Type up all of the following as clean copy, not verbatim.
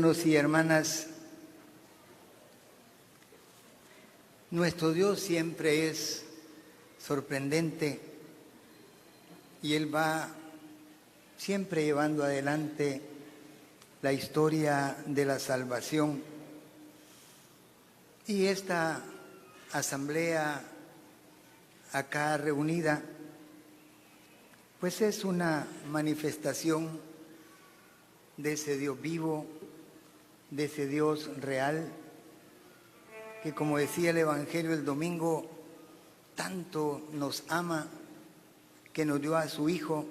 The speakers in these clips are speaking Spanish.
Hermanos y hermanas, nuestro Dios siempre es sorprendente y Él va siempre llevando adelante la historia de la salvación. Y esta asamblea acá reunida, pues es una manifestación de ese Dios vivo, de ese Dios real, que como decía el Evangelio el domingo, tanto nos ama que nos dio a su Hijo.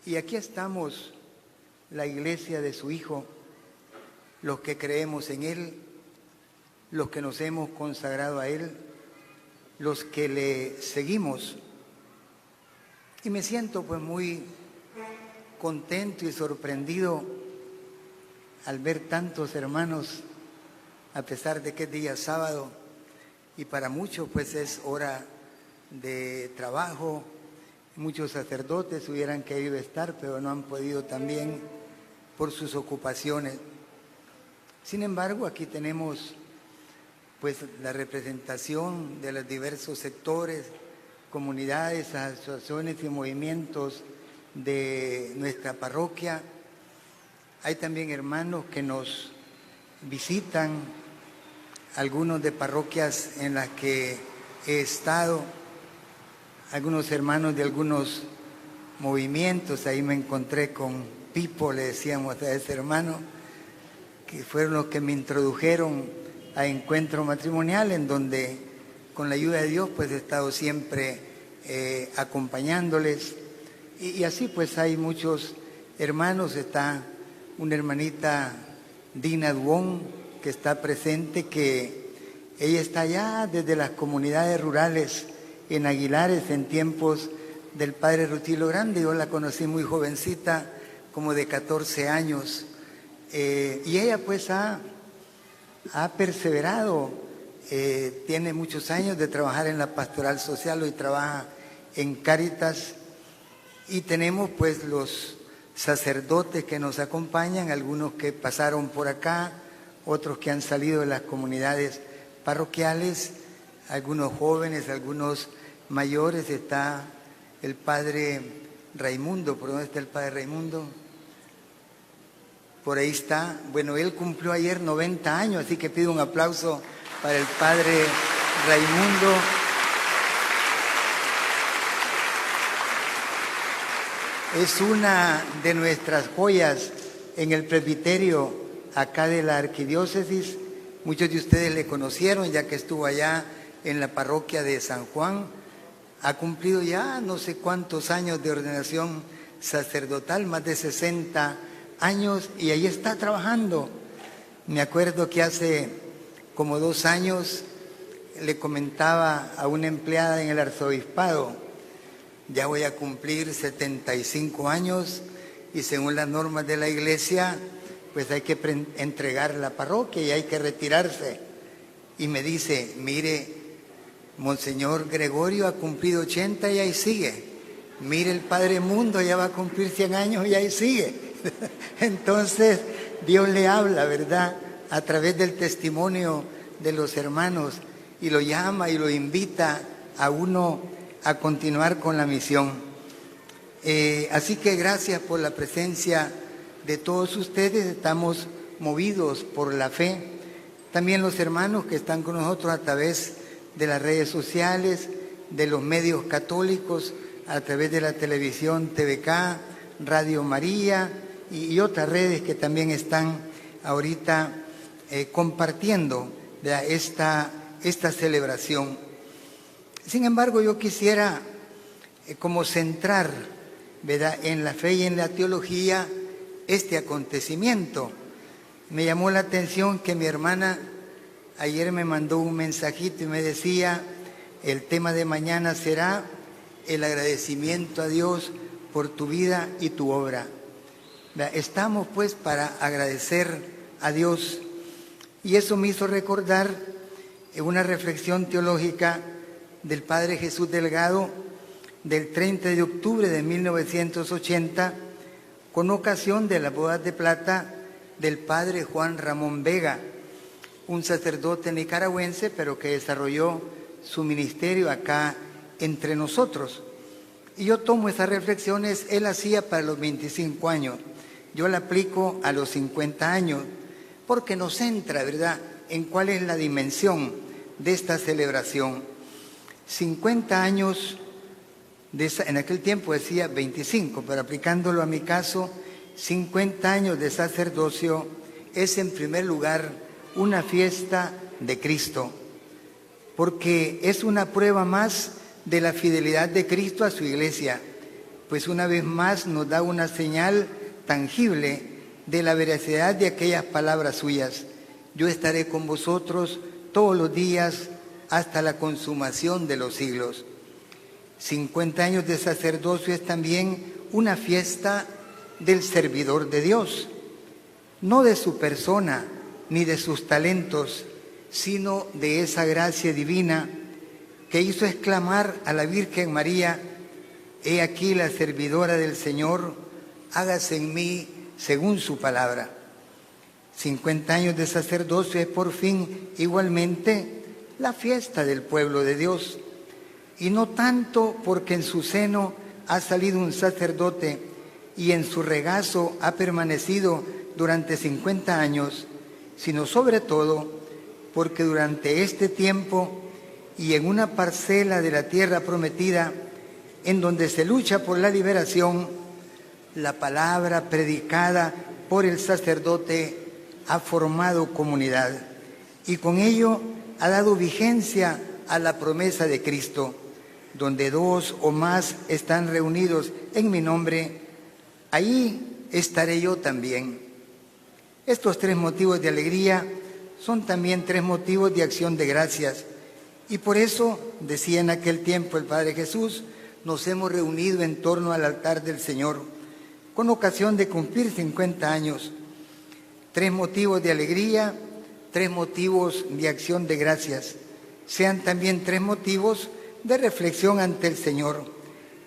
Y aquí estamos, la iglesia de su Hijo, los que creemos en Él, los que nos hemos consagrado a Él, los que le seguimos. Y me siento pues muy contento y sorprendido al ver tantos hermanos, a pesar de que es día sábado y para muchos pues es hora de trabajo. Muchos sacerdotes hubieran querido estar, pero no han podido también por sus ocupaciones. Sin embargo, aquí tenemos pues la representación de los diversos sectores, comunidades, asociaciones y movimientos de nuestra parroquia. Hay también hermanos que nos visitan, algunos de parroquias en las que he estado, algunos hermanos de algunos movimientos. Ahí me encontré con Pipo, le decíamos a ese hermano, que fueron los que me introdujeron a Encuentro Matrimonial, en donde con la ayuda de Dios pues he estado siempre acompañándoles. Y así pues hay muchos hermanos. Está una hermanita, Dina Duón, que está presente, que ella está allá desde las comunidades rurales en Aguilares en tiempos del padre Rutilio Grande. Yo la conocí muy jovencita, como de 14 años, y ella pues ha perseverado, tiene muchos años de trabajar en la pastoral social, hoy trabaja en Cáritas. Y tenemos pues los sacerdotes que nos acompañan, algunos que pasaron por acá, otros que han salido de las comunidades parroquiales, algunos jóvenes, algunos mayores. Está el padre Raimundo. ¿Por dónde está el padre Raimundo? Por ahí está. Bueno, él cumplió ayer 90 años, así que pido un aplauso para el padre Raimundo. Es una de nuestras joyas en el presbiterio acá de la arquidiócesis. Muchos de ustedes le conocieron ya que estuvo allá en la parroquia de San Juan. Ha cumplido ya no sé cuántos años de ordenación sacerdotal, más de 60 años, y ahí está trabajando. Me acuerdo que hace como 2 años le comentaba a una empleada en el arzobispado: ya voy a cumplir 75 años y según las normas de la iglesia, pues hay que entregar la parroquia y hay que retirarse. Y me dice: mire, Monseñor Gregorio ha cumplido 80 y ahí sigue. Mire, el Padre Mundo ya va a cumplir 100 años y ahí sigue. Entonces, Dios le habla, ¿verdad?, a través del testimonio de los hermanos, y lo llama y lo invita a uno a continuar con la misión. Así que gracias por la presencia de todos ustedes. Estamos movidos por la fe. También los hermanos que están con nosotros a través de las redes sociales, de los medios católicos, a través de la televisión TVK, Radio María y otras redes que también están ahorita compartiendo esta celebración. Sin embargo, yo quisiera como centrar, ¿verdad?, en la fe y en la teología este acontecimiento. Me llamó la atención que mi hermana ayer me mandó un mensajito y me decía: el tema de mañana será el agradecimiento a Dios por tu vida y tu obra. Estamos pues para agradecer a Dios, y eso me hizo recordar una reflexión teológica del padre Jesús Delgado del 30 de octubre de 1980, con ocasión de las bodas de plata del padre Juan Ramón Vega, un sacerdote nicaragüense, pero que desarrolló su ministerio acá entre nosotros. Y yo tomo esas reflexiones, él hacía para los 25 años, yo la aplico a los 50 años, porque nos centra, ¿verdad?, en cuál es la dimensión de esta celebración. 50 años, en aquel tiempo decía 25, pero aplicándolo a mi caso, 50 años de sacerdocio es en primer lugar una fiesta de Cristo, porque es una prueba más de la fidelidad de Cristo a su iglesia, pues una vez más nos da una señal tangible de la veracidad de aquellas palabras suyas: yo estaré con vosotros todos los días hasta la consumación de los siglos. 50 años de sacerdocio es también una fiesta del servidor de Dios, no de su persona ni de sus talentos, sino de esa gracia divina que hizo exclamar a la Virgen María: he aquí la servidora del Señor, hágase en mí según su palabra. 50 años de sacerdocio es por fin igualmente la fiesta del pueblo de Dios, y no tanto porque en su seno ha salido un sacerdote y en su regazo ha permanecido durante 50 años, sino sobre todo porque durante este tiempo y en una parcela de la tierra prometida, en donde se lucha por la liberación, la palabra predicada por el sacerdote ha formado comunidad y con ello ha dado vigencia a la promesa de Cristo: donde dos o más están reunidos en mi nombre, ahí estaré yo también. Estos 3 motivos de alegría son también 3 motivos de acción de gracias, y por eso, decía en aquel tiempo el Padre Jesús, nos hemos reunido en torno al altar del Señor con ocasión de cumplir 50 años. 3 motivos de alegría, 3 motivos de acción de gracias. Sean también 3 motivos de reflexión ante el Señor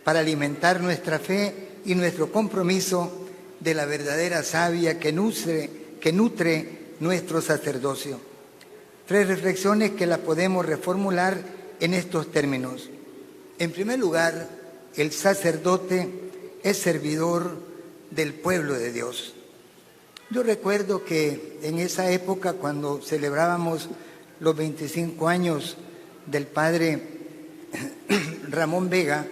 para alimentar nuestra fe y nuestro compromiso de la verdadera savia que nutre nuestro sacerdocio. 3 reflexiones que las podemos reformular en estos términos. En primer lugar, el sacerdote es servidor del pueblo de Dios. Yo recuerdo que en esa época, cuando celebrábamos los 25 años del padre Ramón Vega,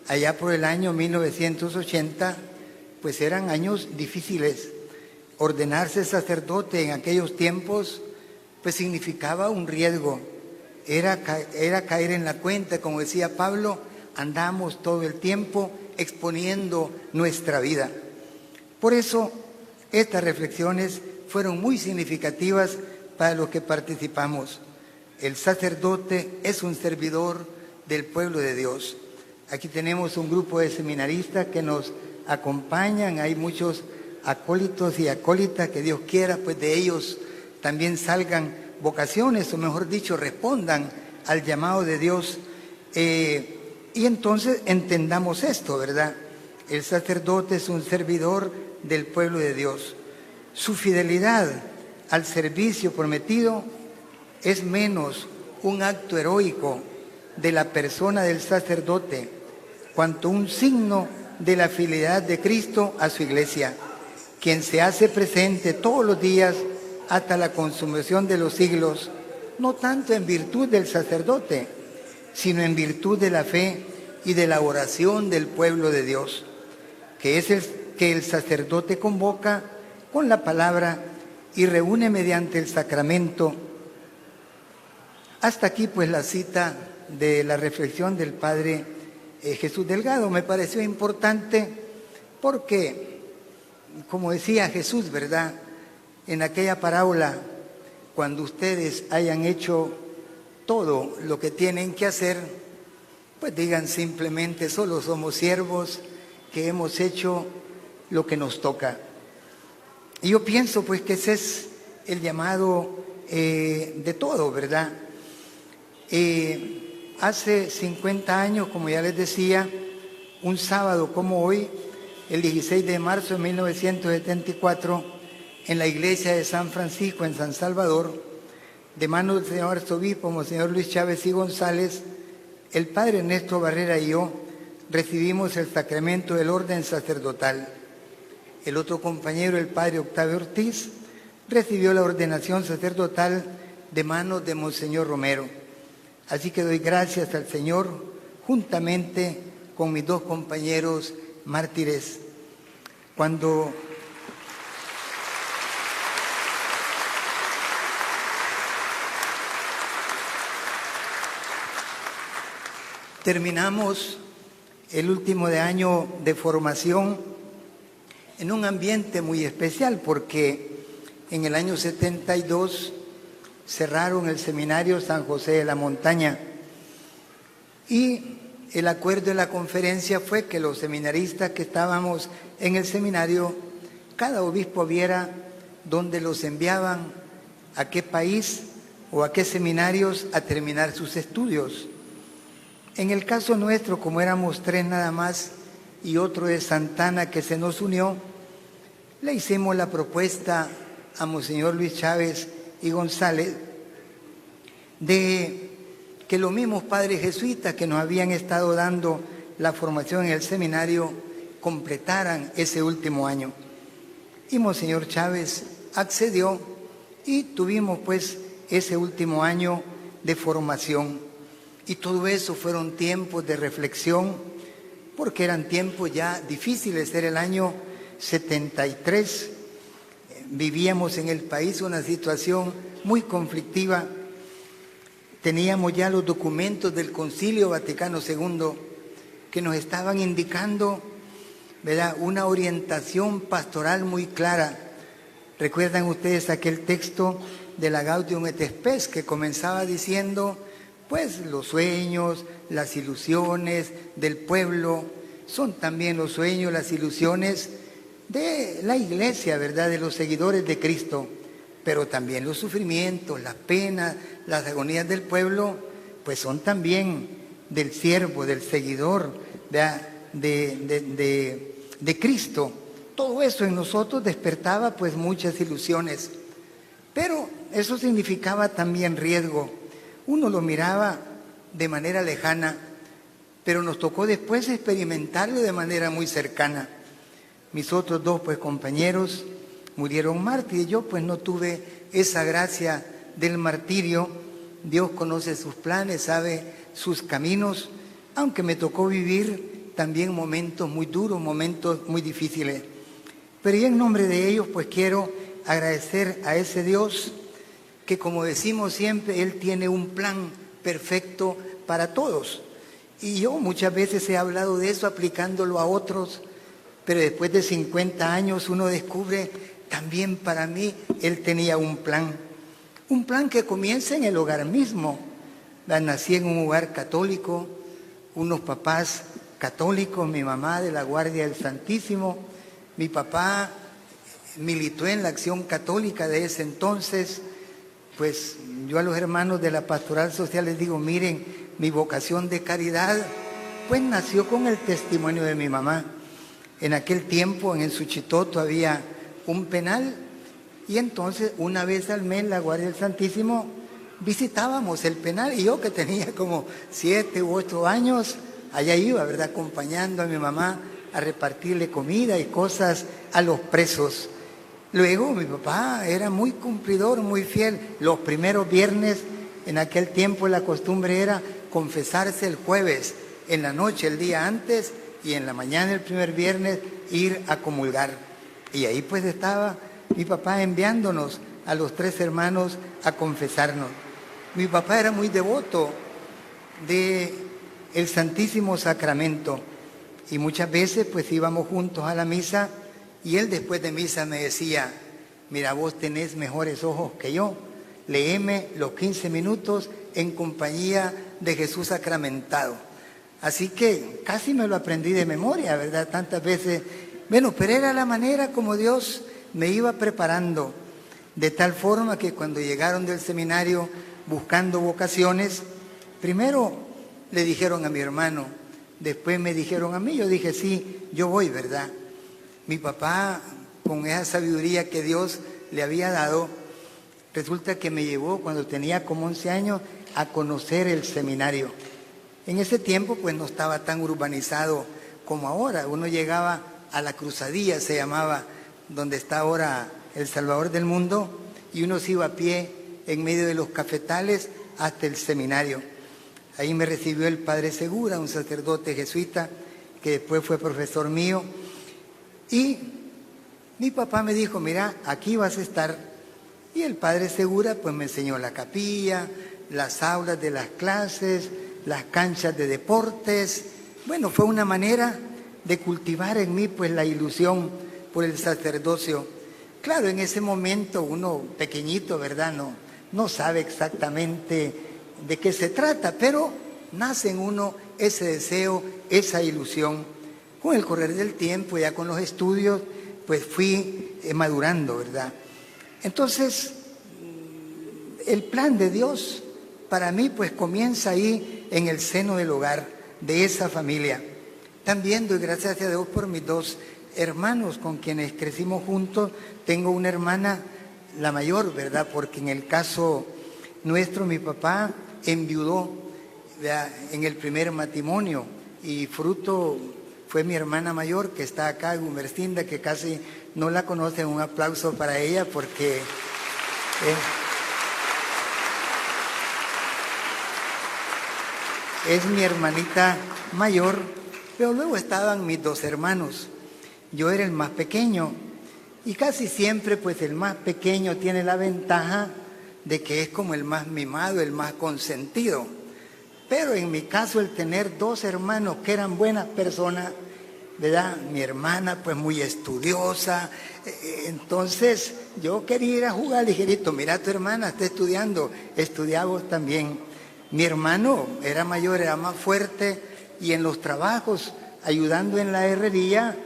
allá por el año 1980, pues eran años difíciles. Ordenarse sacerdote en aquellos tiempos pues significaba un riesgo, era caer en la cuenta, como decía Pablo, andamos todo el tiempo exponiendo nuestra vida. Por eso estas reflexiones fueron muy significativas para los que participamos. El sacerdote es un servidor del pueblo de Dios. Aquí tenemos un grupo de seminaristas que nos acompañan, hay muchos acólitos y acólitas, que Dios quiera, pues de ellos también salgan vocaciones, o mejor dicho, respondan al llamado de Dios. Y entonces entendamos esto, ¿verdad? El sacerdote es un servidor del pueblo de Dios. Su fidelidad al servicio prometido es menos un acto heroico de la persona del sacerdote, cuanto un signo de la fidelidad de Cristo a su iglesia, quien se hace presente todos los días hasta la consumación de los siglos, no tanto en virtud del sacerdote, sino en virtud de la fe y de la oración del pueblo de Dios, que es el que el sacerdote convoca con la palabra y reúne mediante el sacramento. Hasta aquí pues la cita de la reflexión del Padre Jesús Delgado. Me pareció importante porque, como decía Jesús, ¿verdad?, en aquella parábola, cuando ustedes hayan hecho todo lo que tienen que hacer, pues digan simplemente: solo somos siervos que hemos hecho lo que nos toca. Y yo pienso pues que ese es el llamado de todo, ¿verdad? Hace 50 años, como ya les decía, un sábado como hoy, el 16 de marzo de 1974, en la iglesia de San Francisco en San Salvador, de manos del señor arzobispo Monseñor Luis Chávez y González, el padre Ernesto Barrera y yo recibimos el sacramento del orden sacerdotal. El otro compañero, el padre Octavio Ortiz, recibió la ordenación sacerdotal de manos de Monseñor Romero. Así que doy gracias al Señor juntamente con mis dos compañeros mártires. Cuando terminamos el último año de formación en un ambiente muy especial, porque en el año 72 cerraron el seminario San José de la Montaña y el acuerdo de la conferencia fue que los seminaristas que estábamos en el seminario, cada obispo viera dónde los enviaban, a qué país o a qué seminarios a terminar sus estudios. En el caso nuestro, como éramos 3 nada más y otro de Santana que se nos unió, le hicimos la propuesta a Monseñor Luis Chávez y González de que los mismos padres jesuitas que nos habían estado dando la formación en el seminario completaran ese último año. Y Monseñor Chávez accedió y tuvimos pues ese último año de formación. Y todo eso fueron tiempos de reflexión, porque eran tiempos ya difíciles. Era el año 73. Vivíamos en el país una situación muy conflictiva. Teníamos ya los documentos del Concilio Vaticano II que nos estaban indicando, ¿verdad?, una orientación pastoral muy clara. ¿Recuerdan ustedes aquel texto de la Gaudium et Spes que comenzaba diciendo, pues los sueños, las ilusiones del pueblo son también los sueños, las ilusiones de la iglesia, ¿verdad?, de los seguidores de Cristo, pero también los sufrimientos, las penas, las agonías del pueblo, pues son también del siervo, del seguidor, de Cristo. Todo eso en nosotros despertaba pues muchas ilusiones, pero eso significaba también riesgo. Uno lo miraba de manera lejana, pero nos tocó después experimentarlo de manera muy cercana. Mis otros 2 pues compañeros murieron mártires. Yo pues no tuve esa gracia del martirio. Dios conoce sus planes, sabe sus caminos, aunque me tocó vivir también momentos muy duros, momentos muy difíciles. Pero yo en nombre de ellos pues quiero agradecer a ese Dios que, como decimos siempre, Él tiene un plan perfecto para todos. Y yo muchas veces he hablado de eso aplicándolo a otros, pero después de 50 años uno descubre, también para mí Él tenía un plan que comienza en el hogar mismo. Nací en un hogar católico, unos papás católicos, mi mamá de la Guardia del Santísimo, mi papá militó en la Acción Católica de ese entonces. Pues yo a los hermanos de la Pastoral Social les digo, miren, mi vocación de caridad pues nació con el testimonio de mi mamá. En aquel tiempo en Suchitoto había un penal y entonces una vez al mes la Guardia del Santísimo visitábamos el penal y yo, que tenía como 7 u 8 años, allá iba, ¿verdad?, acompañando a mi mamá a repartirle comida y cosas a los presos. Luego mi papá era muy cumplidor, muy fiel. Los primeros viernes, en aquel tiempo la costumbre era confesarse el jueves, en la noche el día antes, y en la mañana el primer viernes ir a comulgar. Y ahí pues estaba mi papá enviándonos a los 3 hermanos a confesarnos. Mi papá era muy devoto del Santísimo Sacramento y muchas veces pues íbamos juntos a la misa. Y él después de misa me decía, mira, vos tenés mejores ojos que yo, léeme los 15 minutos en compañía de Jesús sacramentado. Así que casi me lo aprendí de memoria, ¿verdad? Tantas veces. Bueno, pero era la manera como Dios me iba preparando, de tal forma que cuando llegaron del seminario buscando vocaciones, primero le dijeron a mi hermano, después me dijeron a mí, yo dije, sí, yo voy, ¿verdad? Mi papá, con esa sabiduría que Dios le había dado, resulta que me llevó cuando tenía como 11 años a conocer el seminario. En ese tiempo pues no estaba tan urbanizado como ahora. Uno llegaba a la Cruzadilla, se llamaba, donde está ahora El Salvador del Mundo, y uno se iba a pie en medio de los cafetales hasta el seminario. Ahí me recibió el padre Segura, un sacerdote jesuita que después fue profesor mío, y mi papá me dijo, mira, aquí vas a estar. Y el padre Segura pues me enseñó la capilla, las aulas de las clases, las canchas de deportes. Bueno, fue una manera de cultivar en mí pues la ilusión por el sacerdocio. Claro, en ese momento uno pequeñito, ¿verdad? No sabe exactamente de qué se trata, pero nace en uno ese deseo, esa ilusión. Con el correr del tiempo, ya con los estudios, pues fui madurando, ¿verdad? Entonces, el plan de Dios para mí pues comienza ahí en el seno del hogar, de esa familia. También doy gracias a Dios por mis 2 hermanos con quienes crecimos juntos. Tengo una hermana, la mayor, ¿verdad? Porque en el caso nuestro, mi papá enviudó, ¿verdad?, en el primer matrimonio, y fruto fue mi hermana mayor, que está acá, Gumercinda, que casi no la conocen. Un aplauso para ella porque es mi hermanita mayor, pero luego estaban mis 2 hermanos. Yo era el más pequeño, y casi siempre pues el más pequeño tiene la ventaja de que es como el más mimado, el más consentido. Pero en mi caso, el tener 2 hermanos que eran buenas personas, ¿verdad? Mi hermana pues muy estudiosa, entonces yo quería ir a jugar ligerito. Mira, tu hermana está estudiando, estudiamos también. Mi hermano era mayor, era más fuerte, y en los trabajos, ayudando en la herrería,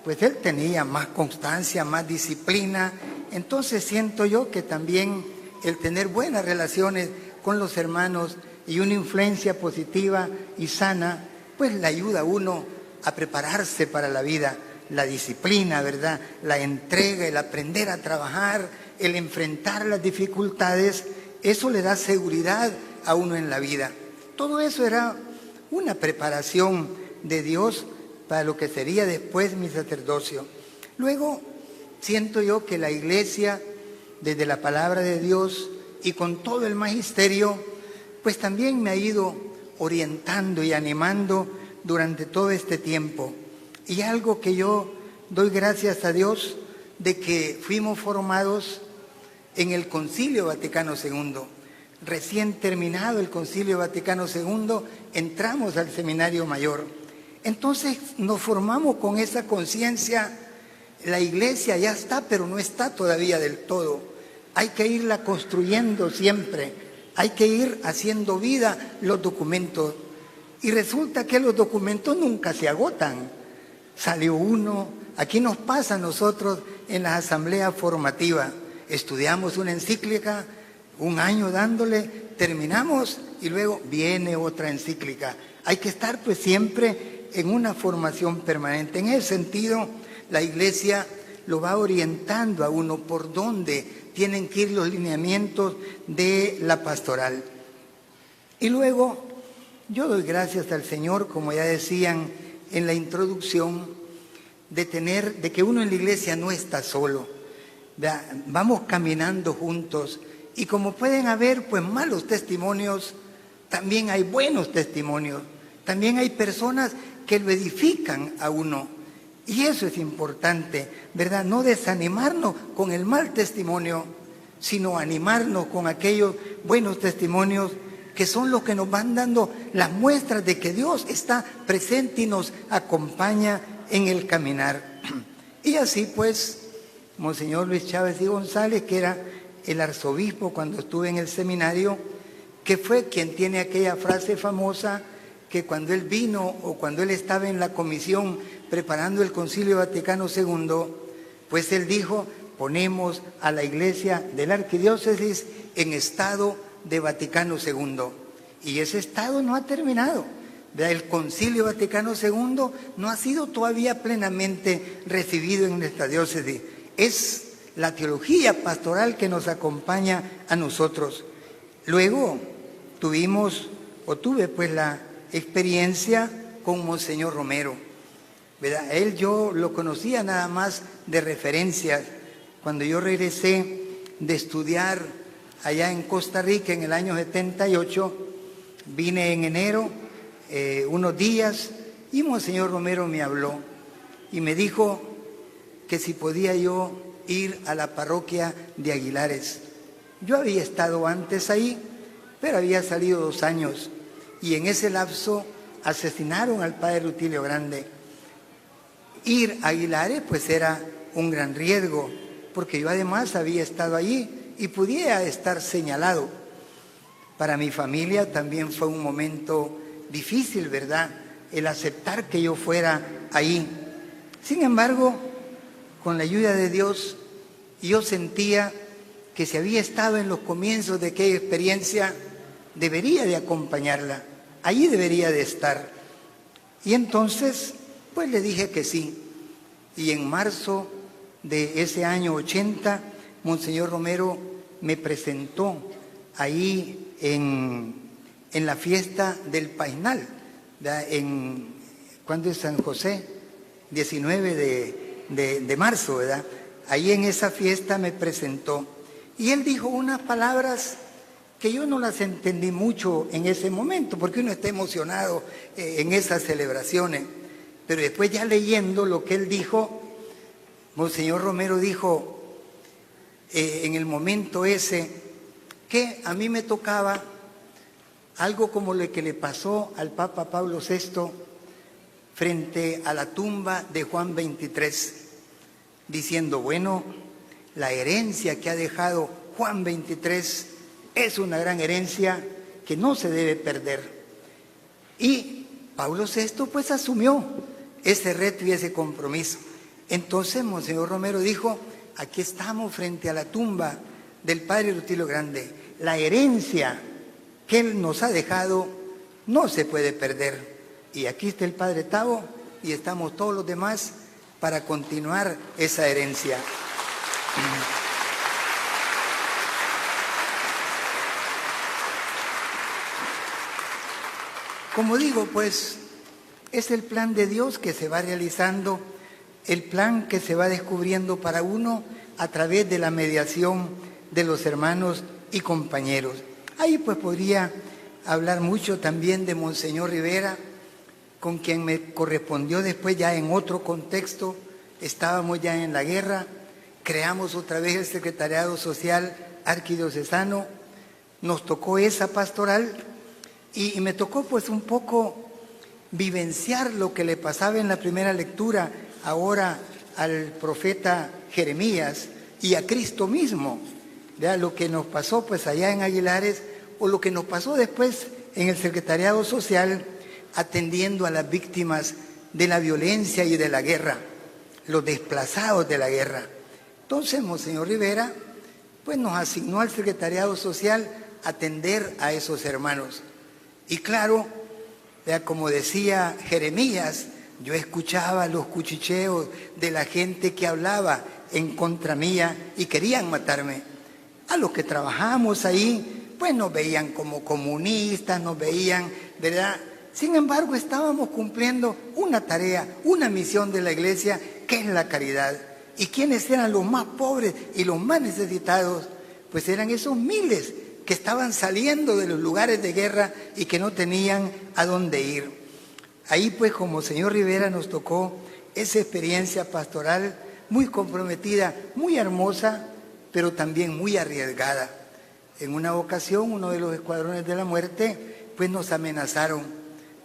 pues él tenía más constancia, más disciplina. Entonces siento yo que también el tener buenas relaciones con los hermanos y una influencia positiva y sana, pues le ayuda a uno a prepararse para la vida. La disciplina, ¿verdad?, la entrega, el aprender a trabajar, el enfrentar las dificultades, eso le da seguridad a uno en la vida. Todo eso era una preparación de Dios para lo que sería después mi sacerdocio. Luego siento yo que la iglesia, desde la palabra de Dios y con todo el magisterio, pues también me ha ido orientando y animando durante todo este tiempo. Y algo que yo doy gracias a Dios, de que fuimos formados en el Concilio Vaticano II. Recién terminado el Concilio Vaticano II, entramos al Seminario Mayor. Entonces nos formamos con esa conciencia. La iglesia ya está, pero no está todavía del todo. Hay que irla construyendo siempre. Hay que ir haciendo vida los documentos. Y resulta que los documentos nunca se agotan. Salió uno. Aquí nos pasa a nosotros en las asambleas formativas. Estudiamos una encíclica, 1 año dándole, terminamos y luego viene otra encíclica. Hay que estar pues siempre en una formación permanente. En ese sentido, la iglesia lo va orientando a uno por dónde tienen que ir los lineamientos de la pastoral. Y luego, yo doy gracias al Señor, como ya decían en la introducción, de que uno en la iglesia no está solo. Vamos caminando juntos. Y como pueden haber pues malos testimonios, también hay buenos testimonios. También hay personas que lo edifican a uno. Y eso es importante, ¿verdad? No desanimarnos con el mal testimonio, sino animarnos con aquellos buenos testimonios que son los que nos van dando las muestras de que Dios está presente y nos acompaña en el caminar. Y así pues, Monseñor Luis Chávez y González, que era el arzobispo cuando estuve en el seminario, que fue quien tiene aquella frase famosa que cuando él vino o cuando él estaba en la comisión preparando el Concilio Vaticano II, pues él dijo: ponemos a la iglesia de la arquidiócesis en estado de Vaticano II. Y ese estado no ha terminado. El Concilio Vaticano II no ha sido todavía plenamente recibido en nuestra diócesis. Es la teología pastoral que nos acompaña a nosotros. Luego tuve pues la experiencia con Monseñor Romero, ¿verdad? Él yo lo conocía nada más de referencias. Cuando yo regresé de estudiar allá en Costa Rica en el año 78, vine en enero, unos días, y Monseñor Romero me habló y me dijo que si podía yo ir a la parroquia de Aguilares. Yo había estado antes ahí, pero había salido 2 años, y en ese lapso asesinaron al padre Rutilio Grande. Ir a Aguilares pues era un gran riesgo, porque yo además había estado allí y pudiera estar señalado. Para mi familia también fue un momento difícil, ¿verdad?, el aceptar que yo fuera ahí. Sin embargo, con la ayuda de Dios, yo sentía que si había estado en los comienzos de aquella experiencia, debería de acompañarla, allí debería de estar. Y entonces, pues le dije que sí. Y en marzo de ese año 80, Monseñor Romero me presentó ahí en la fiesta del Painal, ¿cuándo es San José? 19 de marzo, ¿verdad? Ahí en esa fiesta me presentó. Y él dijo unas palabras que yo no las entendí mucho en ese momento, porque uno está emocionado en esas celebraciones. Pero después, ya leyendo lo que él dijo, Monseñor Romero dijo en el momento ese que a mí me tocaba algo como lo que le pasó al Papa Pablo VI frente a la tumba de Juan XXIII, diciendo, bueno, la herencia que ha dejado Juan XXIII es una gran herencia que no se debe perder. Y Pablo VI pues asumió ese reto y ese compromiso. Entonces Monseñor Romero dijo, aquí estamos frente a la tumba del padre Rutilio Grande. La herencia que él nos ha dejado no se puede perder. Y aquí está el padre Tavo y estamos todos los demás para continuar esa herencia. Como digo, pues, es el plan de Dios que se va realizando, el plan que se va descubriendo para uno a través de la mediación de los hermanos y compañeros. Ahí pues podría hablar mucho también de Monseñor Rivera, con quien me correspondió después ya en otro contexto. Estábamos ya en la guerra, creamos otra vez el Secretariado Social Arquidiocesano, nos tocó esa pastoral y me tocó pues un poco vivenciar lo que le pasaba en la primera lectura ahora al profeta Jeremías y a Cristo mismo, ¿ya? Lo que nos pasó pues allá en Aguilares o lo que nos pasó después en el Secretariado Social atendiendo a las víctimas de la violencia y de la guerra, los desplazados de la guerra. Entonces Monseñor Rivera pues nos asignó al Secretariado Social atender a esos hermanos. Y claro, como decía Jeremías, yo escuchaba los cuchicheos de la gente que hablaba en contra mía y querían matarme. A los que trabajamos ahí, pues nos veían como comunistas, nos veían, ¿verdad? Sin embargo, estábamos cumpliendo una tarea, una misión de la Iglesia, que es la caridad. ¿Y quiénes eran los más pobres y los más necesitados? Pues eran esos miles que estaban saliendo de los lugares de guerra y que no tenían a dónde ir. Ahí pues como señor Rivera nos tocó esa experiencia pastoral muy comprometida, muy hermosa, pero también muy arriesgada. En una ocasión, uno de los escuadrones de la muerte, pues nos amenazaron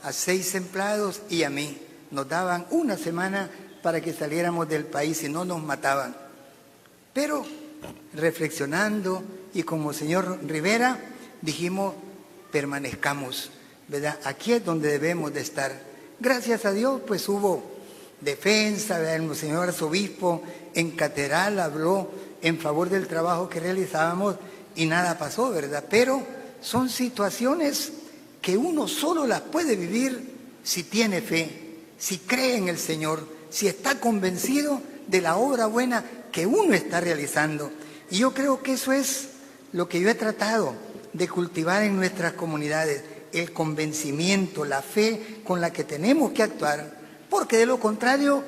a 6 empleados y a mí. Nos daban una semana para que saliéramos del país y no nos mataban. Pero reflexionando y como señor Rivera, dijimos, permanezcamos, ¿verdad? Aquí es donde debemos de estar. Gracias a Dios, pues hubo defensa, ¿verdad? El señor arzobispo en catedral habló en favor del trabajo que realizábamos y nada pasó, ¿verdad? Pero son situaciones que uno solo las puede vivir si tiene fe, si cree en el Señor, si está convencido de la obra buena que uno está realizando. Y yo creo que eso es lo que yo he tratado de cultivar en nuestras comunidades, el convencimiento, la fe con la que tenemos que actuar, porque de lo contrario,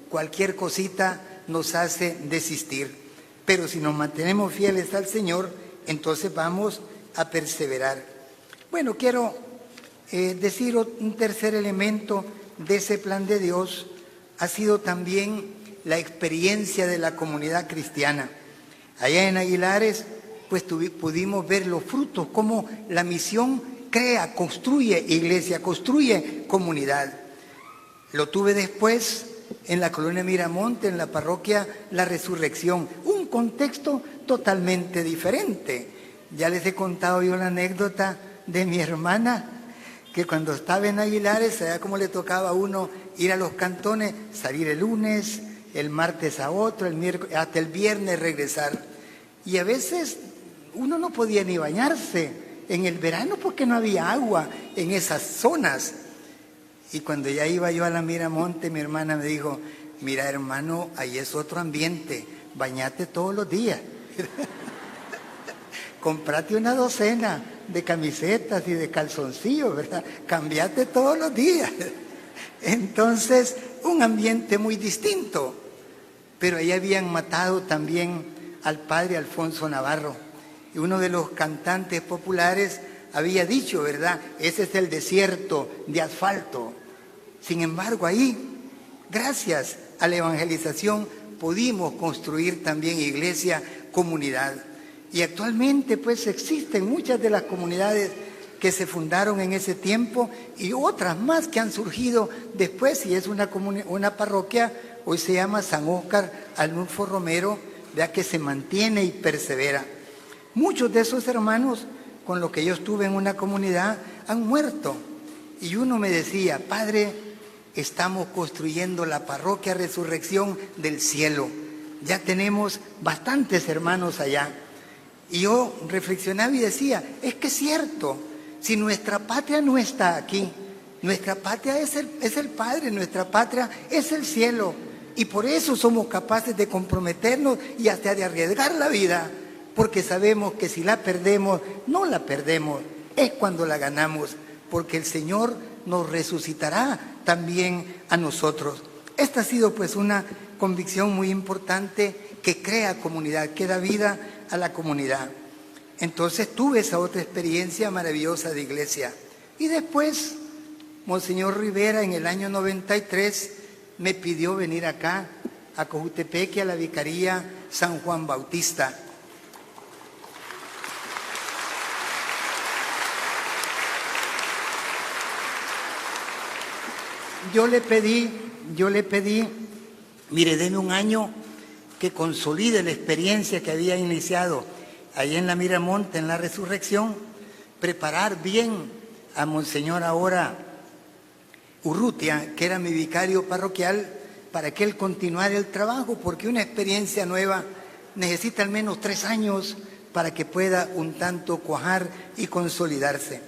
cualquier cosita nos hace desistir. Pero si nos mantenemos fieles al Señor, entonces vamos a perseverar. Bueno, quiero decir un tercer elemento de ese plan de Dios, ha sido también la experiencia de la comunidad cristiana. Allá en Aguilares, pues pudimos ver los frutos, cómo la misión crea, construye iglesia, construye comunidad. Lo tuve después en la colonia Miramonte, en la parroquia La Resurrección, un contexto totalmente diferente. Ya les he contado yo la anécdota de mi hermana, que cuando estaba en Aguilares, sabía cómo le tocaba a uno ir a los cantones, salir el lunes, el martes a otro, el miércoles, hasta el viernes regresar. Y a veces uno no podía ni bañarse en el verano porque no había agua en esas zonas. Y cuando ya iba yo a la Miramonte, mi hermana me dijo, mira hermano, ahí es otro ambiente, bañate todos los días. Comprate una docena de camisetas y de calzoncillos, ¿verdad? Cambiate todos los días. Entonces, un ambiente muy distinto. Pero ahí habían matado también al padre Alfonso Navarro. Y uno de los cantantes populares había dicho, ¿verdad? Ese es el desierto de asfalto. Sin embargo, ahí, gracias a la evangelización, pudimos construir también iglesia, comunidad. Y actualmente pues existen muchas de las comunidades que se fundaron en ese tiempo y otras más que han surgido después, y es una parroquia, hoy se llama San Óscar Arnulfo Romero, ya que se mantiene y persevera. Muchos de esos hermanos con los que yo estuve en una comunidad han muerto. Y uno me decía, padre, estamos construyendo la parroquia Resurrección del Cielo. Ya tenemos bastantes hermanos allá. Y yo reflexionaba y decía, es que es cierto, si nuestra patria no está aquí, nuestra patria es el Padre, nuestra patria es el cielo. Y por eso somos capaces de comprometernos y hasta de arriesgar la vida, porque sabemos que si la perdemos, no la perdemos, es cuando la ganamos, porque el Señor nos resucitará también a nosotros. Esta ha sido pues una convicción muy importante que crea comunidad, que da vida a la comunidad. Entonces tuve esa otra experiencia maravillosa de iglesia. Y después, Monseñor Rivera en el año 93 me pidió venir acá, a Cojutepeque, a la Vicaría San Juan Bautista. Yo le pedí, mire, deme un año que consolide la experiencia que había iniciado ahí en la Miramonte, en la Resurrección, preparar bien a Monseñor ahora Urrutia, que era mi vicario parroquial, para que él continuara el trabajo, porque una experiencia nueva necesita al menos 3 años para que pueda un tanto cuajar y consolidarse.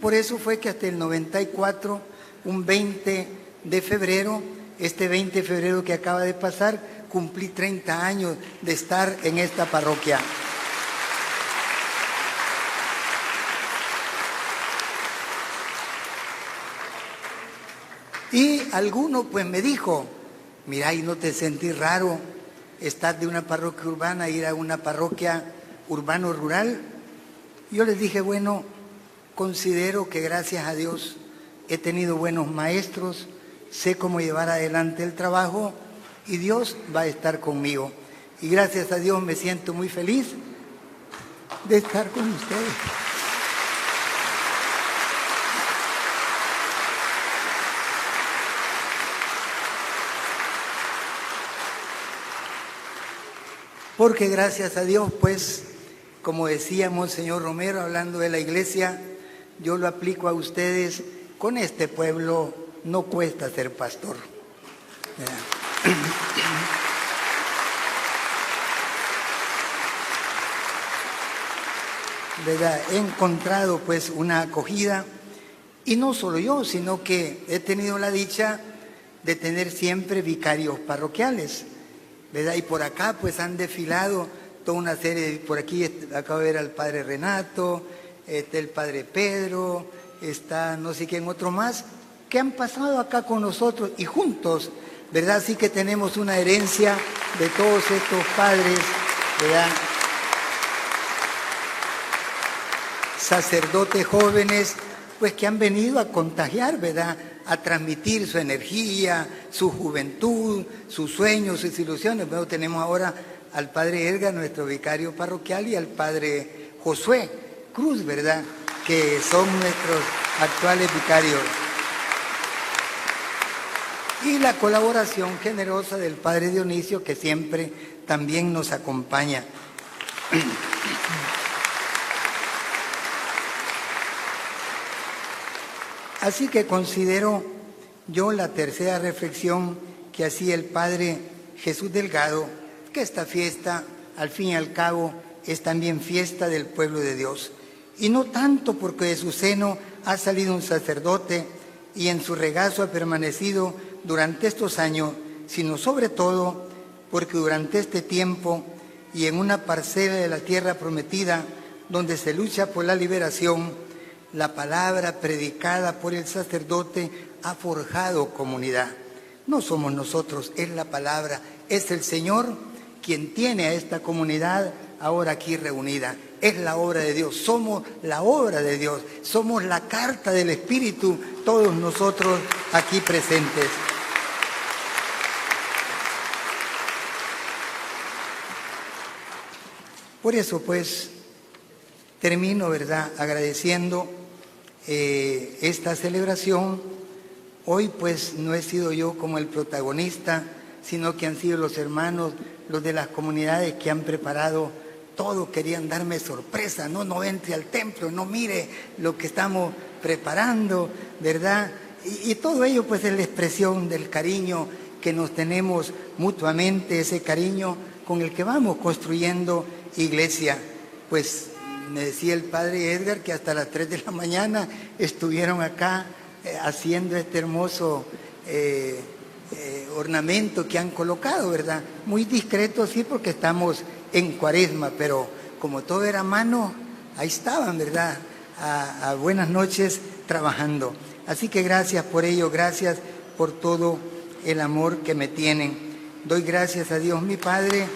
Por eso fue que hasta el 94, un 20 de febrero, este 20 de febrero que acaba de pasar, cumplí 30 años de estar en esta parroquia. Y alguno pues me dijo, mira, ¿y no te sentís raro estar de una parroquia urbana a ir a una parroquia urbano-rural? Yo les dije, bueno, considero que gracias a Dios he tenido buenos maestros, sé cómo llevar adelante el trabajo y Dios va a estar conmigo. Y gracias a Dios me siento muy feliz de estar con ustedes. Porque gracias a Dios, pues, como decía Monseñor Romero, hablando de la iglesia, yo lo aplico a ustedes, con este pueblo no cuesta ser pastor. ¿Verdad? He encontrado pues una acogida, y no solo yo, sino que he tenido la dicha de tener siempre vicarios parroquiales. ¿verdad? Y por acá pues han desfilado toda una serie, por aquí acabo de ver al padre Renato, el padre Pedro, está no sé quién otro más, que han pasado acá con nosotros y juntos, ¿verdad? Así que tenemos una herencia de todos estos padres, ¿verdad? Sacerdotes jóvenes, pues que han venido a contagiar, ¿verdad? A transmitir su energía, su juventud, sus sueños, sus ilusiones. Bueno, tenemos ahora al padre Edgar, nuestro vicario parroquial, y al padre Josué Cruz, ¿verdad? Que son nuestros actuales vicarios. Y la colaboración generosa del padre Dionisio, que siempre también nos acompaña. Así que considero yo la tercera reflexión que hacía el padre Jesús Delgado, que esta fiesta, al fin y al cabo, es también fiesta del pueblo de Dios. Y no tanto porque de su seno ha salido un sacerdote y en su regazo ha permanecido durante estos años, sino sobre todo porque durante este tiempo y en una parcela de la tierra prometida, donde se lucha por la liberación, la palabra predicada por el sacerdote ha forjado comunidad. No somos nosotros, es la palabra, es el Señor quien tiene a esta comunidad ahora aquí reunida. Es la obra de Dios, somos la obra de Dios, somos la carta del Espíritu, todos nosotros aquí presentes. Por eso, pues, termino, ¿verdad?, agradeciendo esta celebración. Hoy, pues, no he sido yo como el protagonista, sino que han sido los hermanos, los de las comunidades que han preparado todo. Querían darme sorpresa, no entre al templo, no mire lo que estamos preparando, ¿verdad? Y todo ello, pues, es la expresión del cariño que nos tenemos mutuamente, ese cariño con el que vamos construyendo iglesia. Pues me decía el padre Edgar que hasta las 3 de la mañana estuvieron acá haciendo este hermoso ornamento que han colocado, ¿verdad? Muy discreto, sí, porque estamos en Cuaresma, pero como todo era a mano, ahí estaban, ¿verdad? A buenas noches trabajando. Así que gracias por ello, gracias por todo el amor que me tienen. Doy gracias a Dios mi Padre,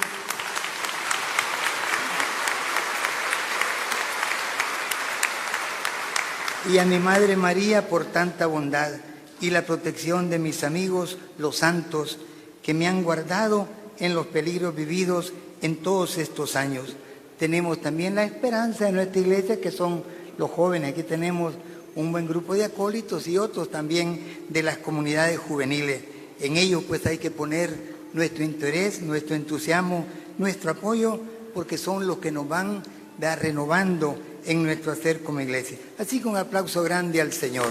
y a mi Madre María por tanta bondad y la protección de mis amigos, los santos, que me han guardado en los peligros vividos en todos estos años. Tenemos también la esperanza de nuestra iglesia, que son los jóvenes. Aquí tenemos un buen grupo de acólitos y otros también de las comunidades juveniles. En ellos, pues, hay que poner nuestro interés, nuestro entusiasmo, nuestro apoyo, porque son los que nos van renovando en nuestro hacer como iglesia. Así que un aplauso grande al Señor.